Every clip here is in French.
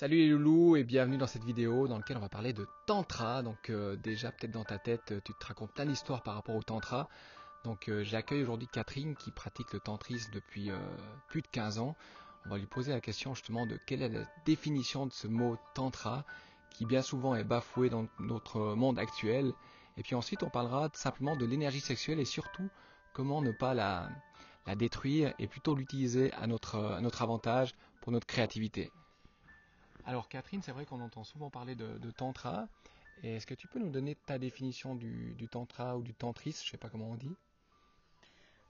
Salut les loulous et bienvenue dans cette vidéo dans laquelle on va parler de Tantra. Déjà peut-être dans ta tête tu te racontes plein d'histoires par rapport au Tantra. J'accueille aujourd'hui Catherine qui pratique le tantrisme depuis plus de 15 ans. On va lui poser la question justement de quelle est la définition de ce mot Tantra qui bien souvent est bafoué dans notre monde actuel. Et puis ensuite on parlera simplement de l'énergie sexuelle et surtout comment ne pas la détruire et plutôt l'utiliser à notre avantage pour notre créativité. Alors Catherine, c'est vrai qu'on entend souvent parler de tantra. Et est-ce que tu peux nous donner ta définition du tantra ou du tantrisme? Je ne sais pas comment on dit.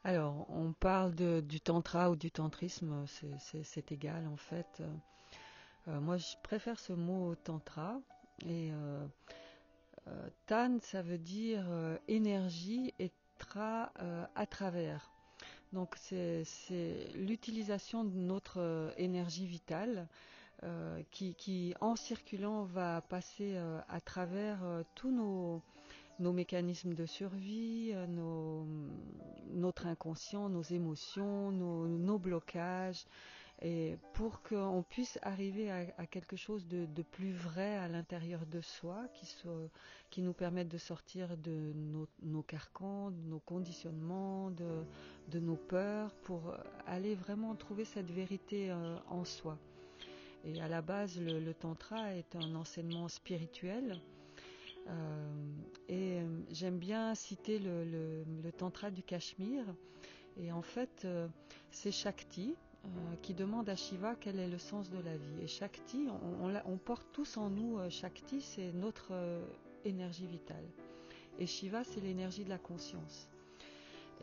Alors, on parle du tantra ou du tantrisme, c'est égal en fait. Moi, je préfère ce mot tantra. Et tan, ça veut dire énergie et tra à travers. Donc, c'est l'utilisation de notre énergie vitale qui, en circulant, va passer à travers tous nos mécanismes de survie, notre inconscient, nos émotions, nos blocages, et pour qu'on puisse arriver à quelque chose de plus vrai à l'intérieur de soi, qui nous permette de sortir de nos carcans, de nos conditionnements, de nos peurs, pour aller vraiment trouver cette vérité en soi. Et à la base, le tantra est un enseignement spirituel. J'aime bien citer le tantra du Cachemire. Et en fait, c'est Shakti qui demande à Shiva quel est le sens de la vie. Et Shakti, on porte tous en nous. Shakti, c'est notre énergie vitale. Et Shiva, c'est l'énergie de la conscience.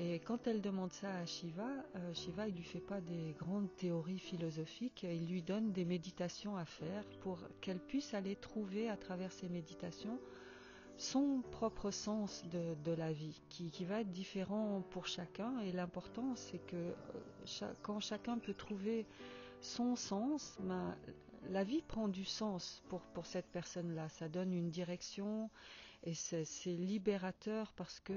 Et quand elle demande ça à Shiva, Shiva, il lui fait pas des grandes théories philosophiques, il lui donne des méditations à faire pour qu'elle puisse aller trouver à travers ces méditations son propre sens de la vie, qui va être différent pour chacun. Et l'important, c'est que quand chacun peut trouver son sens, la vie prend du sens pour cette personne-là. Ça donne une direction et c'est libérateur parce que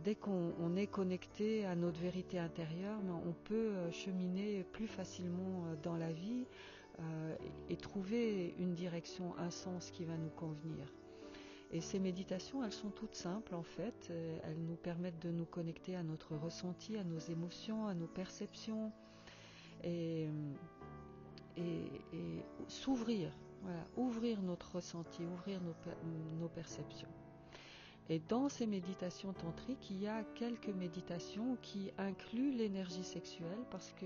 dès qu'on est connecté à notre vérité intérieure, on peut cheminer plus facilement dans la vie et trouver une direction, un sens qui va nous convenir. Et ces méditations, elles sont toutes simples en fait. Elles nous permettent de nous connecter à notre ressenti, à nos émotions, à nos perceptions et, et s'ouvrir, voilà, ouvrir notre ressenti, ouvrir nos perceptions. Et dans ces méditations tantriques, il y a quelques méditations qui incluent l'énergie sexuelle parce que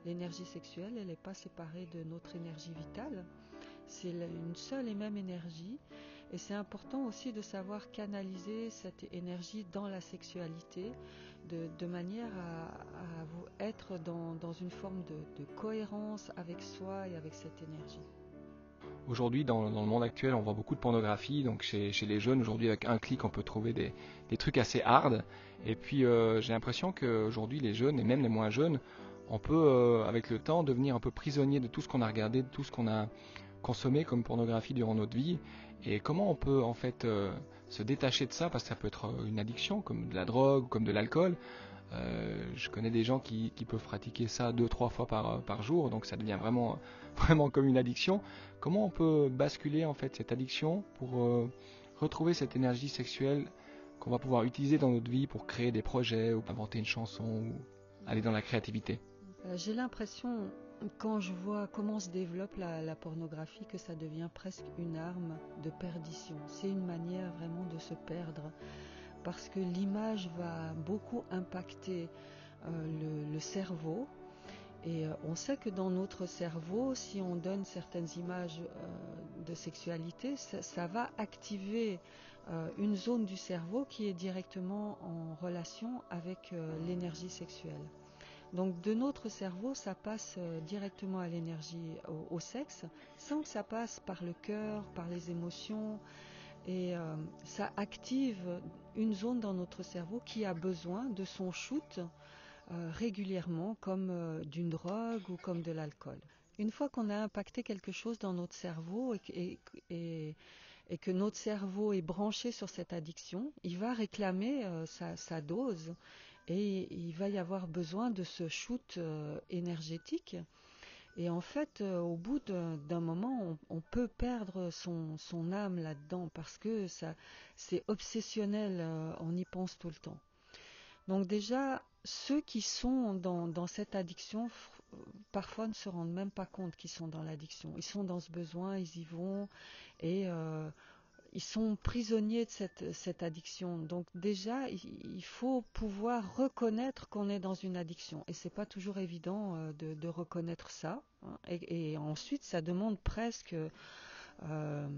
l'énergie sexuelle, elle n'est pas séparée de notre énergie vitale. C'est une seule et même énergie. Et c'est important aussi de savoir canaliser cette énergie dans la sexualité de manière à être dans une forme de cohérence avec soi et avec cette énergie. Aujourd'hui, dans le monde actuel, on voit beaucoup de pornographie. Donc chez les jeunes, aujourd'hui, avec un clic, on peut trouver des trucs assez hard. Et puis j'ai l'impression qu'aujourd'hui, les jeunes, et même les moins jeunes, on peut, avec le temps, devenir un peu prisonnier de tout ce qu'on a regardé, de tout ce qu'on a consommé comme pornographie durant notre vie. Et comment on peut en fait se détacher de ça, parce que ça peut être une addiction, comme de la drogue, comme de l'alcool. Je connais des gens qui peuvent pratiquer ça 2-3 fois par jour, donc ça devient vraiment, vraiment comme une addiction. Comment on peut basculer en fait cette addiction pour retrouver cette énergie sexuelle qu'on va pouvoir utiliser dans notre vie pour créer des projets ou inventer une chanson ou aller dans la créativité? J'ai l'impression, quand je vois comment se développe la pornographie, que ça devient presque une arme de perdition. C'est une manière vraiment de se perdre parce que l'image va beaucoup impacter le cerveau. Et on sait que dans notre cerveau, si on donne certaines images de sexualité, ça va activer une zone du cerveau qui est directement en relation avec l'énergie sexuelle. Donc de notre cerveau, ça passe directement à l'énergie, au sexe, sans que ça passe par le cœur, par les émotions. Et ça active une zone dans notre cerveau qui a besoin de son shoot régulièrement, comme d'une drogue ou comme de l'alcool. Une fois qu'on a impacté quelque chose dans notre cerveau et que notre cerveau est branché sur cette addiction, il va réclamer sa dose et il va y avoir besoin de ce shoot énergétique. Et en fait, au bout d'un moment, on peut perdre son âme là-dedans parce que c'est obsessionnel, on y pense tout le temps. Donc déjà, ceux qui sont dans cette addiction, parfois ne se rendent même pas compte qu'ils sont dans l'addiction. Ils sont dans ce besoin, ils y vont et ils sont prisonniers de cette addiction. Donc déjà, il faut pouvoir reconnaître qu'on est dans une addiction. Et c'est pas toujours évident de reconnaître ça, hein. Et ensuite, ça demande presque euh,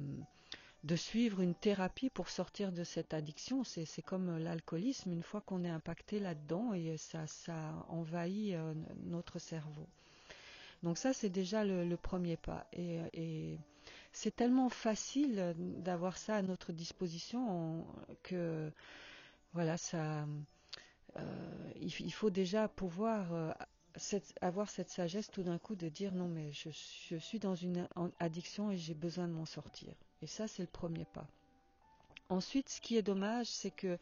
de suivre une thérapie pour sortir de cette addiction. C'est comme l'alcoolisme, une fois qu'on est impacté là-dedans, et ça envahit notre cerveau. Donc ça, c'est déjà le premier pas. Et c'est tellement facile d'avoir ça à notre disposition que voilà, il faut déjà pouvoir avoir cette sagesse tout d'un coup de dire non, mais je suis dans une addiction et j'ai besoin de m'en sortir. Et ça, c'est le premier pas. Ensuite, ce qui est dommage, c'est que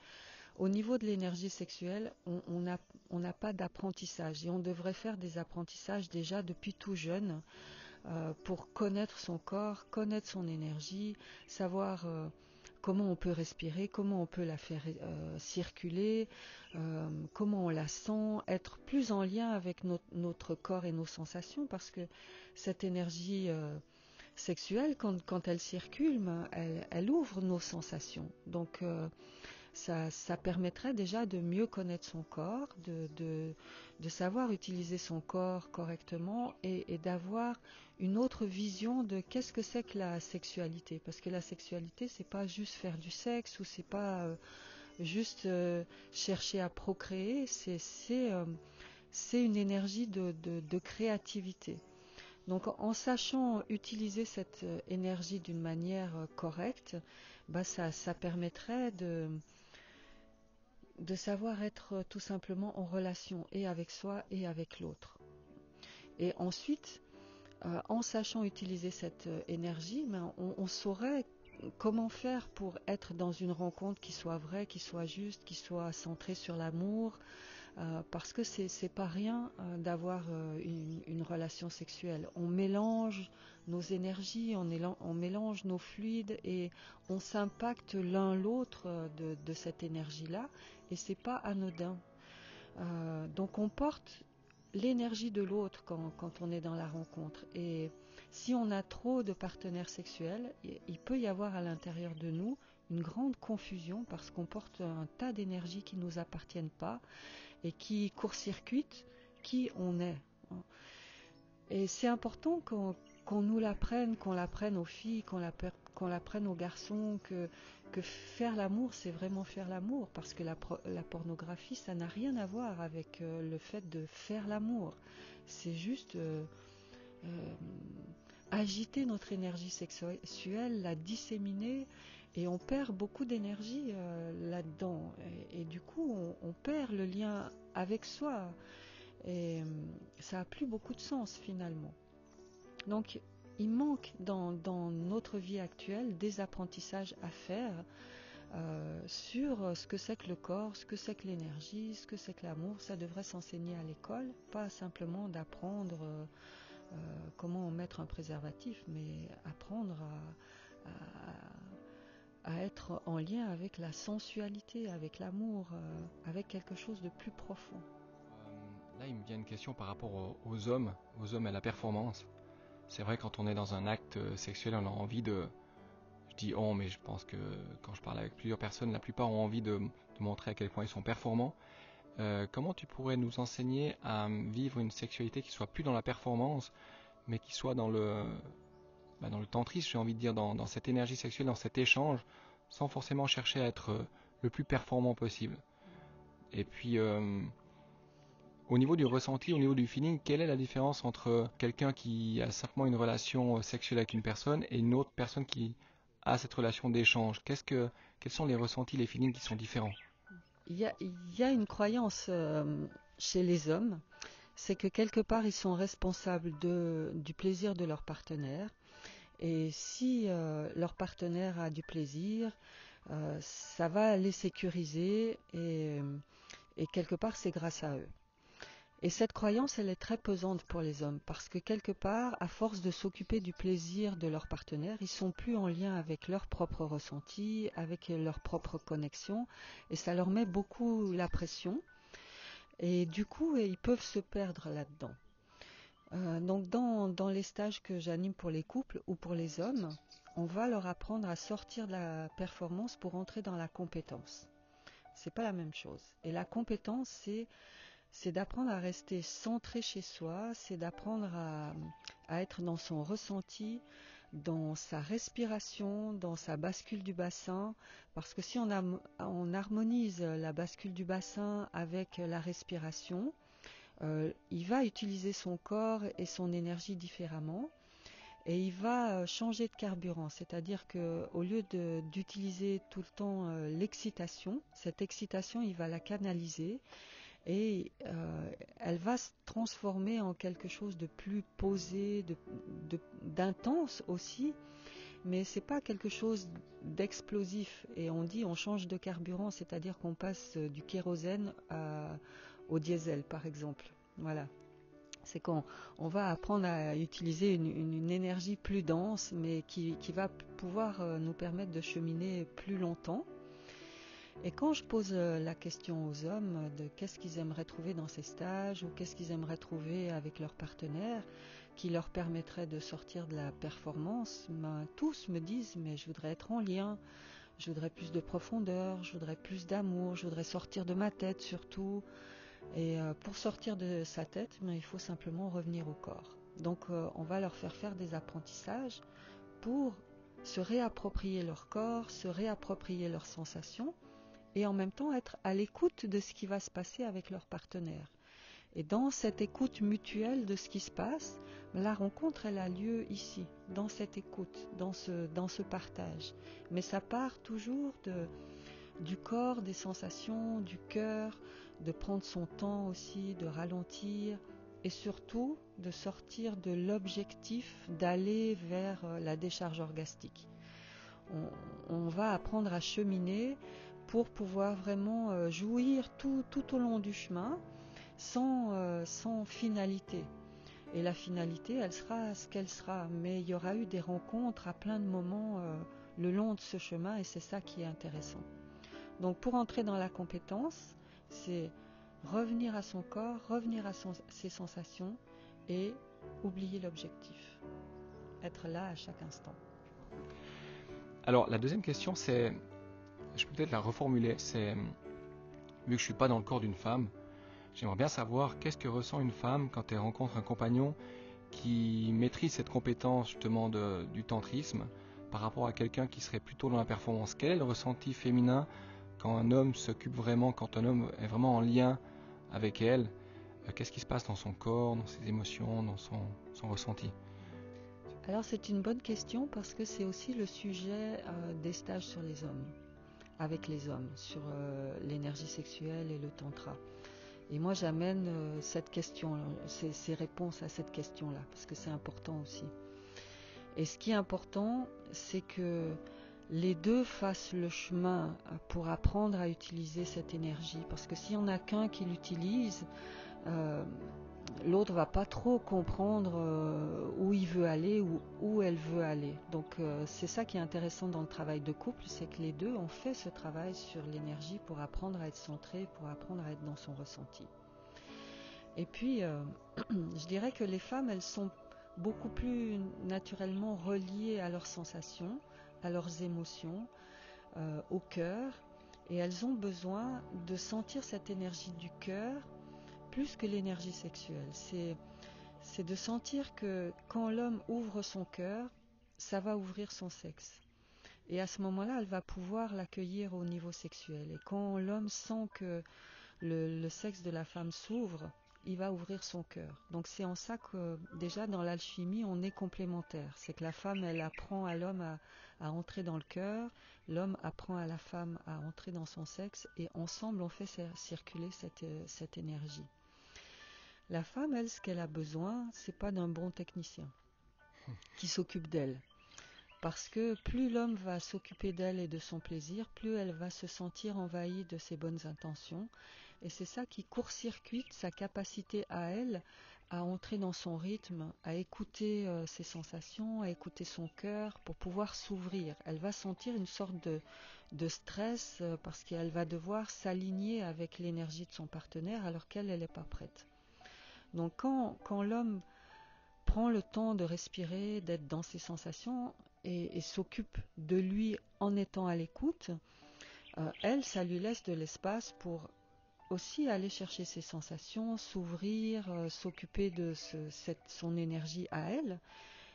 au niveau de l'énergie sexuelle, on n'a pas d'apprentissage et on devrait faire des apprentissages déjà depuis tout jeune pour connaître son corps, connaître son énergie, savoir comment on peut respirer, comment on peut la faire circuler, comment on la sent, être plus en lien avec notre corps et nos sensations, parce que cette énergie sexuelle, quand elle circule, elle ouvre nos sensations. Donc ça permettrait déjà de mieux connaître son corps, de savoir utiliser son corps correctement et d'avoir une autre vision de qu'est-ce que c'est que la sexualité. Parce que la sexualité, c'est pas juste faire du sexe ou c'est pas juste chercher à procréer, c'est une énergie de créativité. Donc en sachant utiliser cette énergie d'une manière correcte, bah ça permettrait de savoir être tout simplement en relation et avec soi et avec l'autre. Et ensuite, en sachant utiliser cette énergie, ben, on saurait comment faire pour être dans une rencontre qui soit vraie, qui soit juste, qui soit centrée sur l'amour, parce que c'est pas rien d'avoir une relation sexuelle. On mélange nos énergies, on mélange nos fluides et on s'impacte l'un l'autre de cette énergie-là, et c'est pas anodin. Donc on porte l'énergie de l'autre quand on est dans la rencontre. Et si on a trop de partenaires sexuels, il peut y avoir à l'intérieur de nous une grande confusion parce qu'on porte un tas d'énergies qui ne nous appartiennent pas et qui court-circuitent qui on est. Et c'est important qu'on nous l'apprenne, qu'on l'apprenne aux filles, qu'on l'apprenne aux garçons, que faire l'amour, c'est vraiment faire l'amour, parce que la pornographie, ça n'a rien à voir avec le fait de faire l'amour. C'est juste agiter notre énergie sexuelle, la disséminer, et on perd beaucoup d'énergie là-dedans. Et du coup, on perd le lien avec soi. Et ça n'a plus beaucoup de sens finalement. Donc il manque dans notre vie actuelle des apprentissages à faire sur ce que c'est que le corps, ce que c'est que l'énergie, ce que c'est que l'amour. Ça devrait s'enseigner à l'école, pas simplement d'apprendre comment mettre un préservatif, mais apprendre à être en lien avec la sensualité, avec l'amour, avec quelque chose de plus profond. Là, il me vient une question par rapport aux hommes et à la performance. C'est vrai, quand on est dans un acte sexuel, on a envie de... Je dis on, mais je pense que quand je parle avec plusieurs personnes, la plupart ont envie de montrer à quel point ils sont performants. Comment tu pourrais nous enseigner à vivre une sexualité qui soit plus dans la performance, mais qui soit dans le tantrisme, j'ai envie de dire, dans cette énergie sexuelle, dans cet échange, sans forcément chercher à être le plus performant possible. Et puis... au niveau du ressenti, au niveau du feeling, quelle est la différence entre quelqu'un qui a simplement une relation sexuelle avec une personne et une autre personne qui a cette relation d'échange? Quels sont les ressentis, les feelings qui sont différents? Il y a une croyance chez les hommes, c'est que quelque part ils sont responsables du plaisir de leur partenaire. Et si leur partenaire a du plaisir, ça va les sécuriser et quelque part c'est grâce à eux. Et cette croyance, elle est très pesante pour les hommes, parce que quelque part, à force de s'occuper du plaisir de leur partenaire, ils sont plus en lien avec leur propre ressenti, avec leur propre connexion, et ça leur met beaucoup la pression, et du coup, ils peuvent se perdre là-dedans. Donc dans les stages que j'anime pour les couples ou pour les hommes, on va leur apprendre à sortir de la performance pour entrer dans la compétence. C'est pas la même chose. Et la compétence, c'est d'apprendre à rester centré chez soi, c'est d'apprendre à être dans son ressenti, dans sa respiration, dans sa bascule du bassin, parce que si on harmonise la bascule du bassin avec la respiration, il va utiliser son corps et son énergie différemment. Et il va changer de carburant, c'est-à-dire qu'au lieu d'utiliser tout le temps l'excitation, cette excitation, il va la canaliser et elle va se transformer en quelque chose de plus posé, d'intense aussi, mais c'est pas quelque chose d'explosif. Et on dit on change de carburant, c'est-à-dire qu'on passe du kérosène au diesel, par exemple. Voilà. C'est qu'on va apprendre à utiliser une énergie plus dense, mais qui va pouvoir nous permettre de cheminer plus longtemps. Et quand je pose la question aux hommes de qu'est-ce qu'ils aimeraient trouver dans ces stages ou qu'est-ce qu'ils aimeraient trouver avec leur partenaire qui leur permettrait de sortir de la performance, tous me disent mais je voudrais être en lien, je voudrais plus de profondeur, je voudrais plus d'amour, je voudrais sortir de ma tête surtout. Et pour sortir de sa tête, il faut simplement revenir au corps. Donc on va leur faire des apprentissages pour se réapproprier leur corps, se réapproprier leurs sensations et en même temps être à l'écoute de ce qui va se passer avec leur partenaire. Et dans cette écoute mutuelle de ce qui se passe, la rencontre elle a lieu ici, dans cette écoute, dans ce partage. Mais ça part toujours du corps, des sensations, du cœur, de prendre son temps aussi, de ralentir et surtout de sortir de l'objectif d'aller vers la décharge orgastique. On va apprendre à cheminer pour pouvoir vraiment jouir tout au long du chemin sans finalité. Et la finalité, elle sera ce qu'elle sera. Mais il y aura eu des rencontres à plein de moments le long de ce chemin et c'est ça qui est intéressant. Donc pour entrer dans la compétence, c'est revenir à son corps, revenir à ses sensations et oublier l'objectif. Être là à chaque instant. Alors la deuxième question, c'est, je peux peut-être la reformuler, c'est, vu que je ne suis pas dans le corps d'une femme, j'aimerais bien savoir qu'est-ce que ressent une femme quand elle rencontre un compagnon qui maîtrise cette compétence justement du tantrisme par rapport à quelqu'un qui serait plutôt dans la performance. Quel est le ressenti féminin quand un homme s'occupe vraiment, quand un homme est vraiment en lien avec elle? Qu'est-ce qui se passe dans son corps, dans ses émotions, dans son ressenti? Alors c'est une bonne question parce que c'est aussi le sujet des stages sur les hommes, avec les hommes, sur l'énergie sexuelle et le tantra. Et moi j'amène cette question, ces réponses à cette question-là, parce que c'est important aussi. Et ce qui est important, c'est que les deux fassent le chemin pour apprendre à utiliser cette énergie. Parce que s'il n'y en a qu'un qui l'utilise, l'autre va pas trop comprendre où il veut aller ou où elle veut aller. Donc c'est ça qui est intéressant dans le travail de couple, c'est que les deux ont fait ce travail sur l'énergie pour apprendre à être centré, pour apprendre à être dans son ressenti. Et puis je dirais que les femmes, elles sont beaucoup plus naturellement reliées à leurs sensations, à leurs émotions, au cœur, et elles ont besoin de sentir cette énergie du cœur plus que l'énergie sexuelle. C'est de sentir que quand l'homme ouvre son cœur, ça va ouvrir son sexe. Et à ce moment-là, elle va pouvoir l'accueillir au niveau sexuel. Et quand l'homme sent que le sexe de la femme s'ouvre, il va ouvrir son cœur. Donc c'est en ça que déjà dans l'alchimie, on est complémentaires. C'est que la femme, elle apprend à l'homme à entrer dans le cœur, l'homme apprend à la femme à entrer dans son sexe, et ensemble on fait circuler cette énergie. La femme, elle, ce qu'elle a besoin, c'est pas d'un bon technicien qui s'occupe d'elle. Parce que plus l'homme va s'occuper d'elle et de son plaisir, plus elle va se sentir envahie de ses bonnes intentions. Et c'est ça qui court-circuite sa capacité à elle à entrer dans son rythme, à écouter ses sensations, à écouter son cœur pour pouvoir s'ouvrir. Elle va sentir une sorte de stress parce qu'elle va devoir s'aligner avec l'énergie de son partenaire alors qu'elle n'est pas prête. Donc quand l'homme prend le temps de respirer, d'être dans ses sensations et s'occupe de lui en étant à l'écoute, elle, ça lui laisse de l'espace pour aussi aller chercher ses sensations, s'ouvrir, s'occuper de son énergie à elle.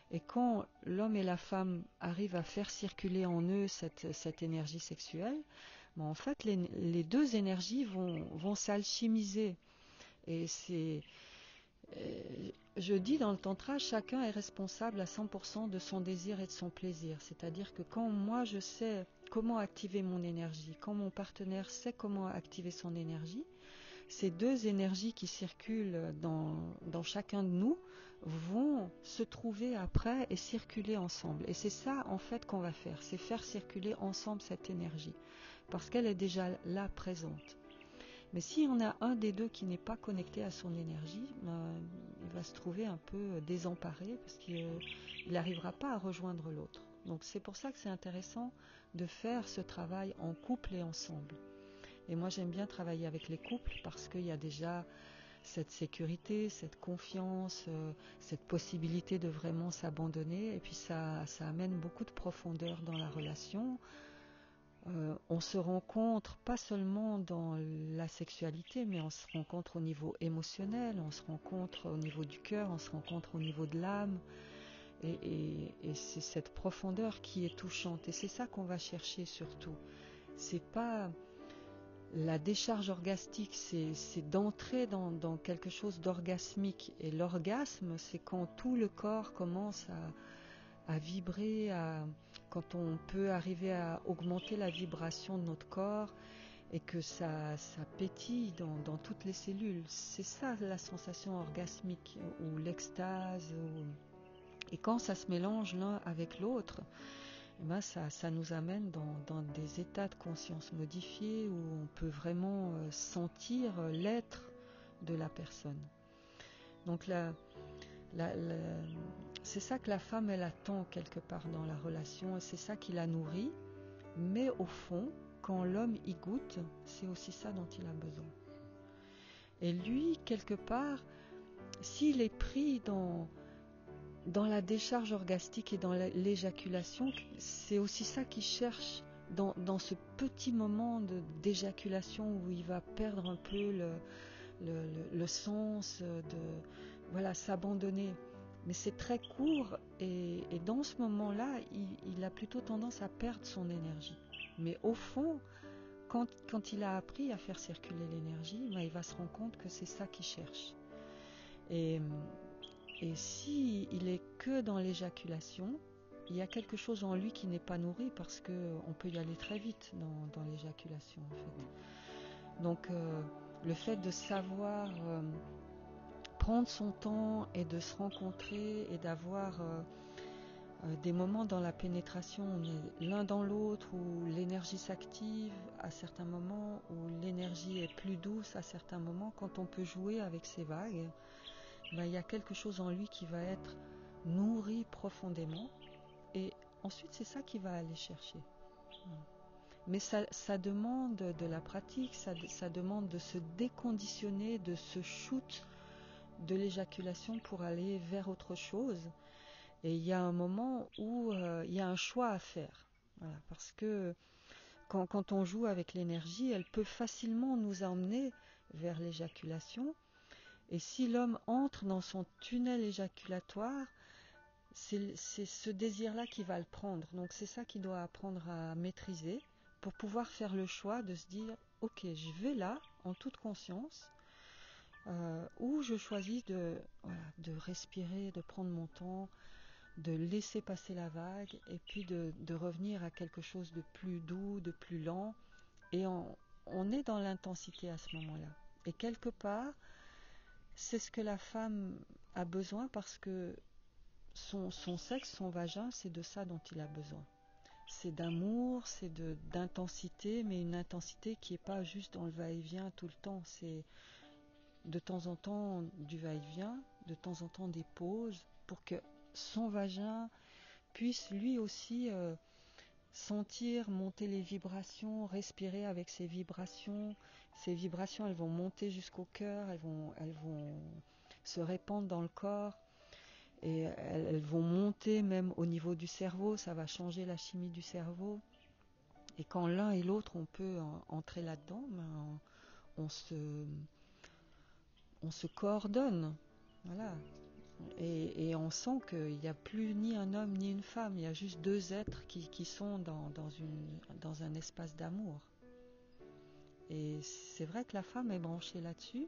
Et quand l'homme et la femme arrivent à faire circuler en eux cette énergie sexuelle, ben en fait les deux énergies vont s'alchimiser. Et je dis dans le tantra, chacun est responsable à 100% de son désir et de son plaisir. C'est-à-dire que quand moi je sais comment activer mon énergie, quand mon partenaire sait comment activer son énergie, ces deux énergies qui circulent dans chacun de nous vont se trouver après et circuler ensemble. Et c'est ça en fait qu'on va faire, c'est faire circuler ensemble cette énergie, parce qu'elle est déjà là présente. Mais si on a un des deux qui n'est pas connecté à son énergie, il va se trouver un peu désemparé parce qu'il n'arrivera pas à rejoindre l'autre. Donc c'est pour ça que c'est intéressant de faire ce travail en couple et ensemble. Et moi j'aime bien travailler avec les couples parce qu'il y a déjà cette sécurité, cette confiance, cette possibilité de vraiment s'abandonner. Et puis ça amène beaucoup de profondeur dans la relation. On se rencontre pas seulement dans la sexualité, mais on se rencontre au niveau émotionnel, on se rencontre au niveau du cœur, on se rencontre au niveau de l'âme. Et c'est cette profondeur qui est touchante. Et c'est ça qu'on va chercher surtout. C'est pas la décharge orgastique, c'est d'entrer dans quelque chose d'orgasmique. Et l'orgasme, c'est quand tout le corps commence à vibrer, quand on peut arriver à augmenter la vibration de notre corps et que ça pétille dans toutes les cellules. C'est ça la sensation orgasmique ou l'extase. Et quand ça se mélange l'un avec l'autre, eh ben ça nous amène dans des états de conscience modifiés où on peut vraiment sentir l'être de la personne. Donc c'est ça que la femme elle attend quelque part dans la relation et c'est ça qui la nourrit. Mais au fond, quand l'homme y goûte, c'est aussi ça dont il a besoin. Et lui, quelque part, s'il est pris dans la décharge orgastique et dans l'éjaculation, c'est aussi ça qu'il cherche dans ce petit moment d'éjaculation où il va perdre un peu le sens de s'abandonner. Mais c'est très court et dans ce moment-là, il a plutôt tendance à perdre son énergie. Mais au fond, quand il a appris à faire circuler l'énergie, il va se rendre compte que c'est ça qu'il cherche. Et si il est que dans l'éjaculation, il y a quelque chose en lui qui n'est pas nourri parce qu'on peut y aller très vite dans l'éjaculation en fait. Donc le fait de savoir prendre son temps et de se rencontrer et d'avoir des moments dans la pénétration où on est l'un dans l'autre, où l'énergie s'active à certains moments, où l'énergie est plus douce à certains moments, quand on peut jouer avec ces vagues, il y a quelque chose en lui qui va être nourri profondément et ensuite c'est ça qu'il va aller chercher. Mais ça demande de la pratique, ça demande de se déconditionner de ce shoot de l'éjaculation pour aller vers autre chose. Et il y a un moment où il y a un choix à faire. Voilà, parce que quand on joue avec l'énergie, elle peut facilement nous emmener vers l'éjaculation. Et si l'homme entre dans son tunnel éjaculatoire, c'est ce désir-là qui va le prendre. Donc c'est ça qu'il doit apprendre à maîtriser pour pouvoir faire le choix de se dire « Ok, je vais là, en toute conscience, où je choisis de respirer, de prendre mon temps, de laisser passer la vague et puis de revenir à quelque chose de plus doux, de plus lent. Et on est dans l'intensité à ce moment-là. Et quelque part, c'est ce que la femme a besoin parce que son sexe, son vagin, c'est de ça dont il a besoin. c'est d'amour, c'est d'intensité, mais une intensité qui n'est pas juste dans le va-et-vient tout le temps. C'est de temps en temps du va-et-vient, de temps en temps des pauses, pour que son vagin puisse lui aussi sentir monter les vibrations, respirer avec ces vibrations. Ces vibrations, elles vont monter jusqu'au cœur, elles vont se répandre dans le corps. Et elles vont monter même au niveau du cerveau, ça va changer la chimie du cerveau. Et quand l'un et l'autre, on peut entrer là-dedans, on se coordonne. Voilà. Et on sent qu'il n'y a plus ni un homme ni une femme, il y a juste deux êtres qui sont dans un espace d'amour. Et c'est vrai que la femme est branchée là-dessus.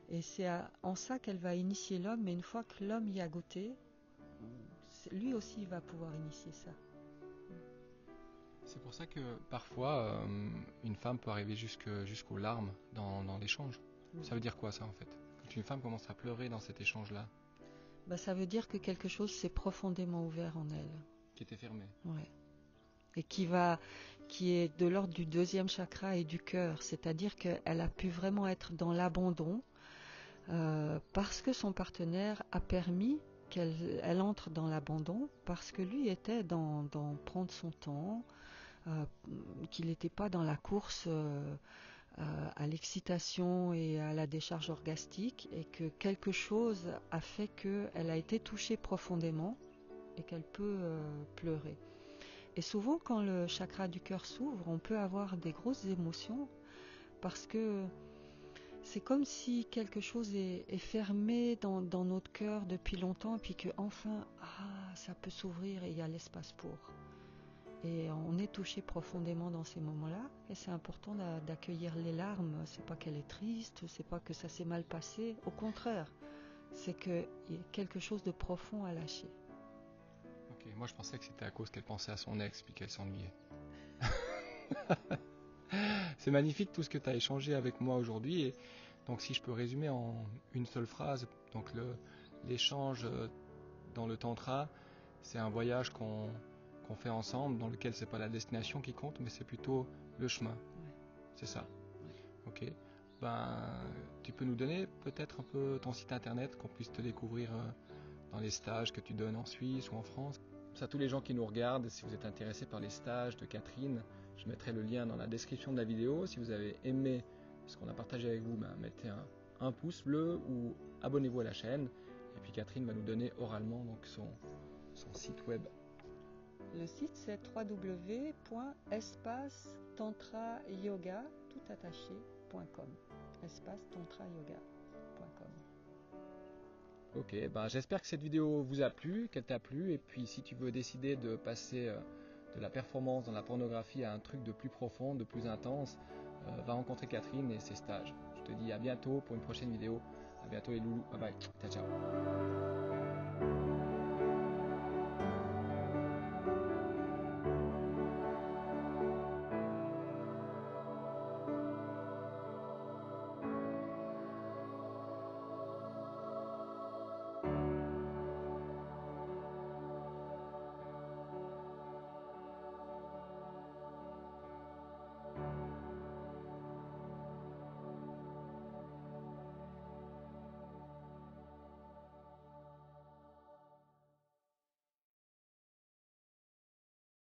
Et c'est en ça qu'elle va initier l'homme, mais une fois que l'homme y a goûté, lui aussi il va pouvoir initier ça. C'est pour ça que parfois une femme peut arriver jusqu'aux larmes dans l'échange. Ça veut dire quoi ça en fait? Quand une femme commence à pleurer dans cet échange-là? Ça veut dire que quelque chose s'est profondément ouvert en elle. Qui était fermé. Ouais. Et qui est de l'ordre du deuxième chakra et du cœur. C'est-à-dire qu'elle a pu vraiment être dans l'abandon parce que son partenaire a permis qu'elle entre dans l'abandon, parce que lui était dans prendre son temps, qu'il n'était pas dans la course à l'excitation et à la décharge orgastique, et que quelque chose a fait qu'elle a été touchée profondément et qu'elle peut pleurer. Et souvent quand le chakra du cœur s'ouvre, on peut avoir des grosses émotions parce que c'est comme si quelque chose est fermé dans notre cœur depuis longtemps, et puis que enfin ça peut s'ouvrir et il y a l'espace pour. Et on est touché profondément dans ces moments-là, et c'est important d'accueillir les larmes. C'est pas qu'elle est triste, c'est pas que ça s'est mal passé, au contraire, c'est qu'il y a quelque chose de profond à lâcher. Ok, moi je pensais que c'était à cause qu'elle pensait à son ex puis qu'elle s'ennuyait. C'est magnifique tout ce que tu as échangé avec moi aujourd'hui, et donc si je peux résumer en une seule phrase, donc l'échange dans le tantra, c'est un voyage qu'on fait ensemble, dans lequel c'est pas la destination qui compte, mais c'est plutôt le chemin. Ouais. C'est ça. Ok. Tu peux nous donner peut-être un peu ton site internet, qu'on puisse te découvrir dans les stages que tu donnes en Suisse ou en France. Ça, tous les gens qui nous regardent, si vous êtes intéressés par les stages de Catherine, je mettrai le lien dans la description de la vidéo. Si vous avez aimé ce qu'on a partagé avec vous, mettez un pouce bleu ou abonnez-vous à la chaîne. Et puis Catherine va nous donner oralement donc son site web. Le site c'est www.espacetantrayoga.com. espacetantrayoga.com. Ok, j'espère que cette vidéo vous a plu, qu'elle t'a plu, et puis si tu veux décider de passer de la performance dans la pornographie à un truc de plus profond, de plus intense, va rencontrer Catherine et ses stages. Je te dis à bientôt pour une prochaine vidéo. À bientôt les loulous, bye bye, ciao ciao.